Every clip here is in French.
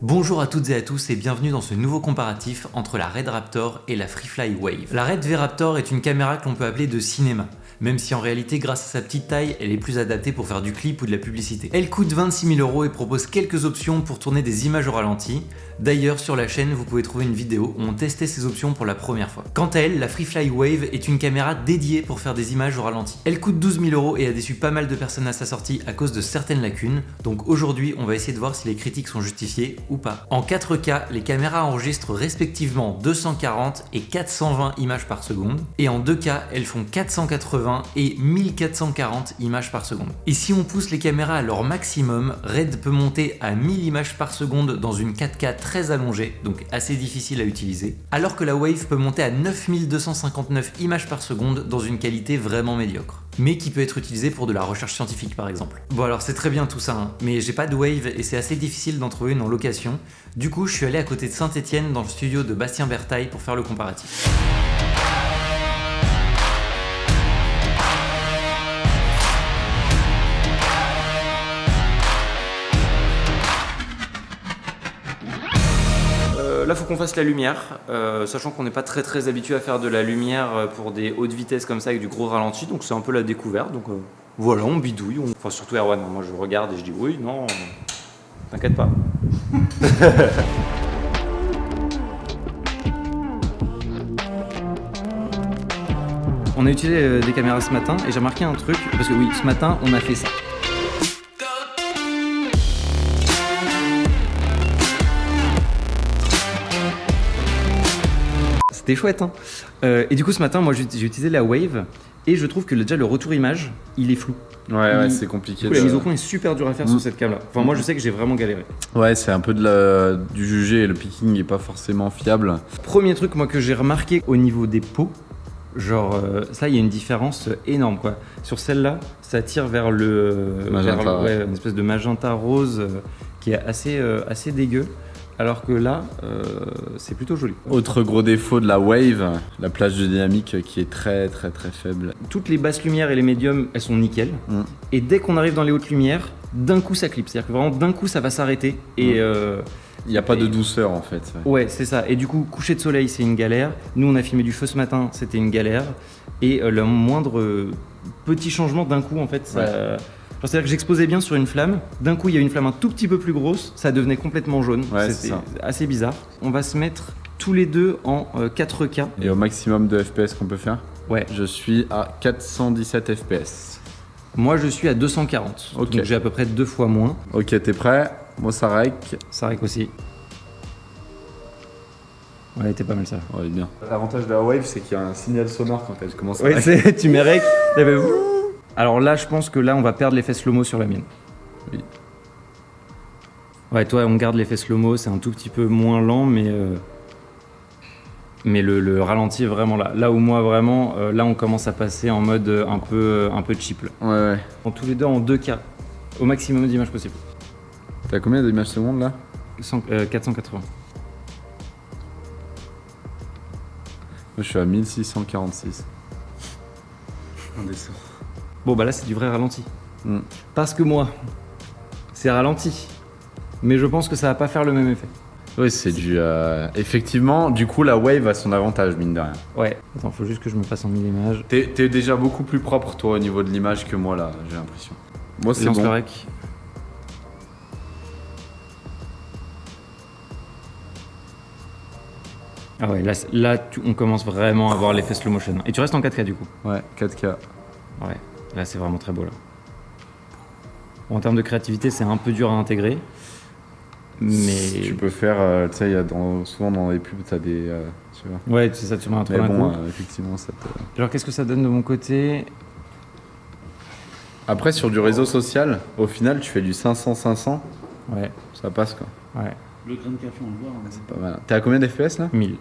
Bonjour à toutes et à tous et bienvenue dans ce nouveau comparatif entre la Red Raptor et la Freefly Wave. La Red V-Raptor est une caméra que l'on peut appeler de cinéma, même si en réalité grâce à sa petite taille, elle est plus adaptée pour faire du clip ou de la publicité. Elle coûte 26 000 € et propose quelques options pour tourner des images au ralenti. D'ailleurs sur la chaîne vous pouvez trouver une vidéo où on testait ces options pour la première fois. Quant à elle, la Freefly Wave est une caméra dédiée pour faire des images au ralenti. Elle coûte 12 000 € et a déçu pas mal de personnes à sa sortie à cause de certaines lacunes, donc aujourd'hui on va essayer de voir si les critiques sont justifiées ou pas. En 4K, les caméras enregistrent respectivement 240 et 420 images par seconde, et en 2K, elles font 480 et 1440 images par seconde. Et si on pousse les caméras à leur maximum, Red peut monter à 1000 images par seconde dans une 4K très allongée, donc assez difficile à utiliser, alors que la Wave peut monter à 9259 images par seconde dans une qualité vraiment médiocre, mais qui peut être utilisée pour de la recherche scientifique par exemple. Bon alors c'est très bien tout ça, hein, mais j'ai pas de Wave et c'est assez difficile d'en trouver une en location. Du coup je suis allé à côté de Saint-Etienne dans le studio de Bastien Bertaille pour faire le comparatif. Là, faut qu'on fasse la lumière, sachant qu'on n'est pas très habitué à faire de la lumière pour des hautes vitesses comme ça avec du gros ralenti, donc c'est un peu la découverte. Donc voilà, on bidouille. Enfin, surtout Erwan, moi je regarde et je dis oui, non, t'inquiète pas. On a utilisé des caméras ce matin et j'ai remarqué un truc, parce que oui, ce matin on a fait ça. C'était chouette, hein. Et du coup ce matin moi j'ai utilisé la Wave et je trouve que déjà le retour image il est flou. Ouais, c'est compliqué. Du coup, la mise au point est super dure à faire sur cette cam là. Enfin moi je sais que j'ai vraiment galéré. Ouais, c'est un peu du jugé et le picking est pas forcément fiable. Premier truc moi que j'ai remarqué au niveau des pots, genre ça il y a une différence énorme quoi. Sur celle-là ça tire vers le magenta, ouais, une espèce de magenta rose qui est assez dégueu. Alors que là, c'est plutôt joli. Autre gros défaut de la Wave, la plage de dynamique qui est très faible. Toutes les basses lumières et les médiums, elles sont nickel. Et dès qu'on arrive dans les hautes lumières, d'un coup ça clip. C'est-à-dire que vraiment d'un coup ça va s'arrêter. Et il n'y a pas de douceur en fait. Ouais, c'est ça. Et du coup, coucher de soleil, c'est une galère. Nous, on a filmé du feu ce matin, c'était une galère. Et le moindre petit changement d'un coup, en fait, ça... Ouais. C'est-à-dire que j'exposais bien sur une flamme, d'un coup il y a une flamme un tout petit peu plus grosse, ça devenait complètement jaune, ouais, c'était assez bizarre. On va se mettre tous les deux en 4K. Et au maximum de FPS qu'on peut faire, ouais. Je suis à 417 FPS. Moi je suis à 240, okay. Donc j'ai à peu près 2 fois moins. Ok, t'es prêt? Moi ça rec. Ça rec aussi. Ouais, t'es pas mal ça. Ouais, bien. L'avantage de la Wave c'est qu'il y a un signal sonore quand elle commence à ouais, tu mets rec, il y avait... Alors là, je pense que là, on va perdre l'effet slow-mo sur la mienne. Oui. Ouais, toi, on garde l'effet slow-mo, c'est un tout petit peu moins lent, mais le ralenti est vraiment là. Là où moi, vraiment, là, on commence à passer en mode un peu cheap. Là. Ouais. En tous les deux en 2K, au maximum d'images possible. T'as combien d'images secondes là? 480. Moi, je suis à 1646. On descend. Bon bah là c'est du vrai ralenti. Parce que moi, c'est ralenti. Mais je pense que ça va pas faire le même effet. Oui, c'est du... Effectivement, du coup la Wave a son avantage mine de rien. Ouais. Attends, faut juste que je me passe en 1000 images. T'es déjà beaucoup plus propre toi au niveau de l'image que moi là, j'ai l'impression. Moi c'est bon. Le rec. Ah ouais, là on commence vraiment à avoir l'effet slow motion. Et tu restes en 4K du coup? Ouais, 4K. Ouais, là c'est vraiment très beau là. Bon, en termes de créativité, c'est un peu dur à intégrer. Mais... Tu peux faire, tu sais, souvent dans les pubs, t'as des... tu vois. Ouais, c'est ça, tu mets un truc d'un bon, coup. effectivement, ça te... Alors qu'est-ce que ça donne de mon côté? Après, sur du réseau social, au final, tu fais du 500-500. Ouais. Ça passe quoi. Ouais. Le grain de café, on le voit. Hein. C'est pas mal. T'es à combien d'FPS là? 1000.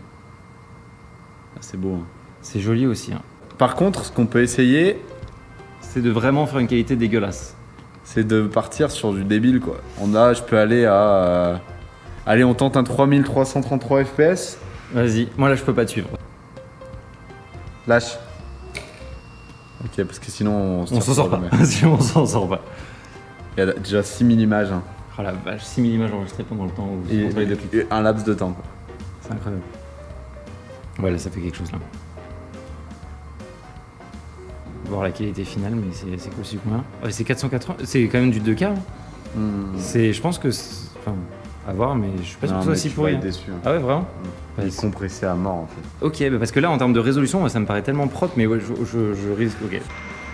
Ah, c'est beau. Hein. C'est joli aussi. Hein. Par contre, ce qu'on peut essayer, c'est de vraiment faire une qualité dégueulasse. C'est de partir sur du débile quoi. Je peux aller à... Allez, on tente un 3333 FPS. Vas-y, moi là je peux pas te suivre. Lâche. Ok, parce que sinon on s'en sort pas. Sinon on s'en sort pas. Il y a déjà 6000 images. Hein. Oh la vache, 6000 images enregistrées pendant le temps où Et, entre les deux clips. et un laps de temps, quoi. C'est incroyable. Ouais, là, ça fait quelque chose, là. Voir la qualité finale, mais c'est cool, c'est combien? Ouais, c'est 480, c'est quand même du 2K. Hein. Je pense que... Enfin, à voir, mais je suis pas sûr que ce soit si pourri. Être déçu. Hein. Ah ouais, vraiment? Il est compressé à mort, en fait. Ok, bah parce que là, en termes de résolution, moi, ça me paraît tellement propre, mais ouais, je risque... Ok.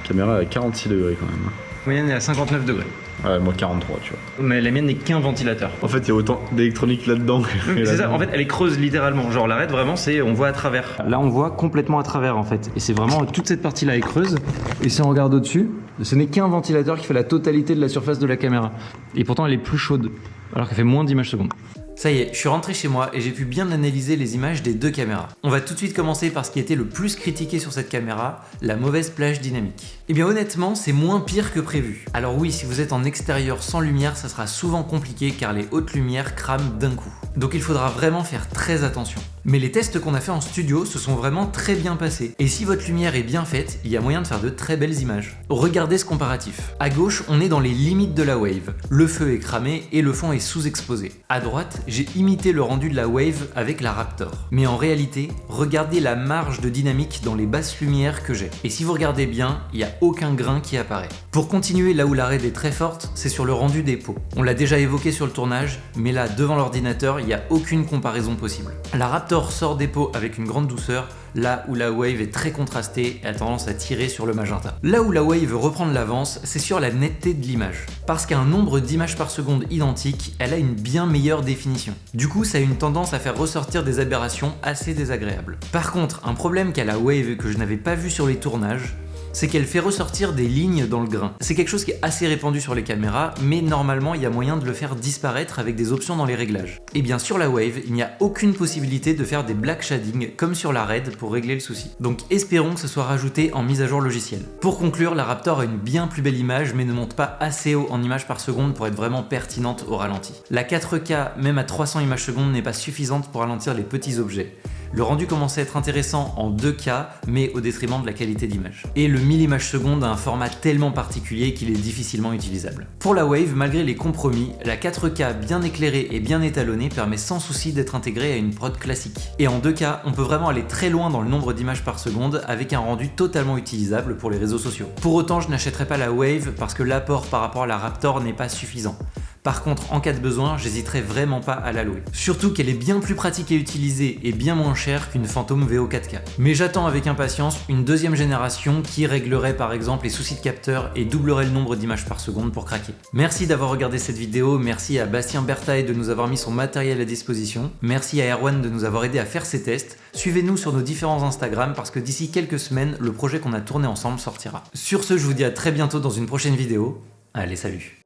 Caméra à 46 degrés, quand même. La moyenne est à 59 degrés. Ouais, moi 43, tu vois. Mais la mienne n'est qu'un ventilateur. En fait, il y a autant d'électronique là-dedans. C'est ça, en fait, elle est creuse littéralement. Genre, l'arête, vraiment, c'est on voit à travers. Là, on voit complètement à travers, en fait. Et c'est vraiment toute cette partie-là est creuse. Et si on regarde au-dessus, ce n'est qu'un ventilateur qui fait la totalité de la surface de la caméra. Et pourtant, elle est plus chaude, alors qu'elle fait moins d'images secondes. Ça y est, je suis rentré chez moi et j'ai pu bien analyser les images des deux caméras. On va tout de suite commencer par ce qui était le plus critiqué sur cette caméra, la mauvaise plage dynamique. Et bien honnêtement, c'est moins pire que prévu. Alors oui, si vous êtes en extérieur sans lumière, ça sera souvent compliqué car les hautes lumières crament d'un coup. Donc il faudra vraiment faire très attention. Mais les tests qu'on a fait en studio se sont vraiment très bien passés. Et si votre lumière est bien faite, il y a moyen de faire de très belles images. Regardez ce comparatif. À gauche, on est dans les limites de la Wave. Le feu est cramé et le fond est sous-exposé. À droite, j'ai imité le rendu de la Wave avec la Raptor. Mais en réalité, regardez la marge de dynamique dans les basses lumières que j'ai. Et si vous regardez bien, il n'y a aucun grain qui apparaît. Pour continuer là où la RED est très forte, c'est sur le rendu des pots. On l'a déjà évoqué sur le tournage, mais là, devant l'ordinateur, il n'y a aucune comparaison possible. La Raptor sort des pots avec une grande douceur, là où la Wave est très contrastée et a tendance à tirer sur le magenta. Là où la Wave veut reprendre l'avance, c'est sur la netteté de l'image. Parce qu'à un nombre d'images par seconde identique, elle a une bien meilleure définition. Du coup, ça a une tendance à faire ressortir des aberrations assez désagréables. Par contre, un problème qu'a la Wave et que je n'avais pas vu sur les tournages, c'est qu'elle fait ressortir des lignes dans le grain. C'est quelque chose qui est assez répandu sur les caméras, mais normalement il y a moyen de le faire disparaître avec des options dans les réglages. Et bien sur la Wave, il n'y a aucune possibilité de faire des black shading comme sur la RED pour régler le souci. Donc espérons que ce soit rajouté en mise à jour logicielle. Pour conclure, la Raptor a une bien plus belle image, mais ne monte pas assez haut en images par seconde pour être vraiment pertinente au ralenti. La 4K, même à 300 images secondes, n'est pas suffisante pour ralentir les petits objets. Le rendu commence à être intéressant en 2K, mais au détriment de la qualité d'image. Et le 1000 images secondes a un format tellement particulier qu'il est difficilement utilisable. Pour la Wave, malgré les compromis, la 4K bien éclairée et bien étalonnée permet sans souci d'être intégrée à une prod classique. Et en 2K, on peut vraiment aller très loin dans le nombre d'images par seconde avec un rendu totalement utilisable pour les réseaux sociaux. Pour autant, je n'achèterai pas la Wave parce que l'apport par rapport à la Raptor n'est pas suffisant. Par contre, en cas de besoin, j'hésiterai vraiment pas à la louer. Surtout qu'elle est bien plus pratique à utiliser et bien moins chère qu'une Phantom VO 4K. Mais j'attends avec impatience une deuxième génération qui réglerait par exemple les soucis de capteur et doublerait le nombre d'images par seconde pour craquer. Merci d'avoir regardé cette vidéo, merci à Bastien Berthaille de nous avoir mis son matériel à disposition, merci à Erwan de nous avoir aidé à faire ces tests. Suivez-nous sur nos différents Instagram parce que d'ici quelques semaines, le projet qu'on a tourné ensemble sortira. Sur ce, je vous dis à très bientôt dans une prochaine vidéo. Allez, salut!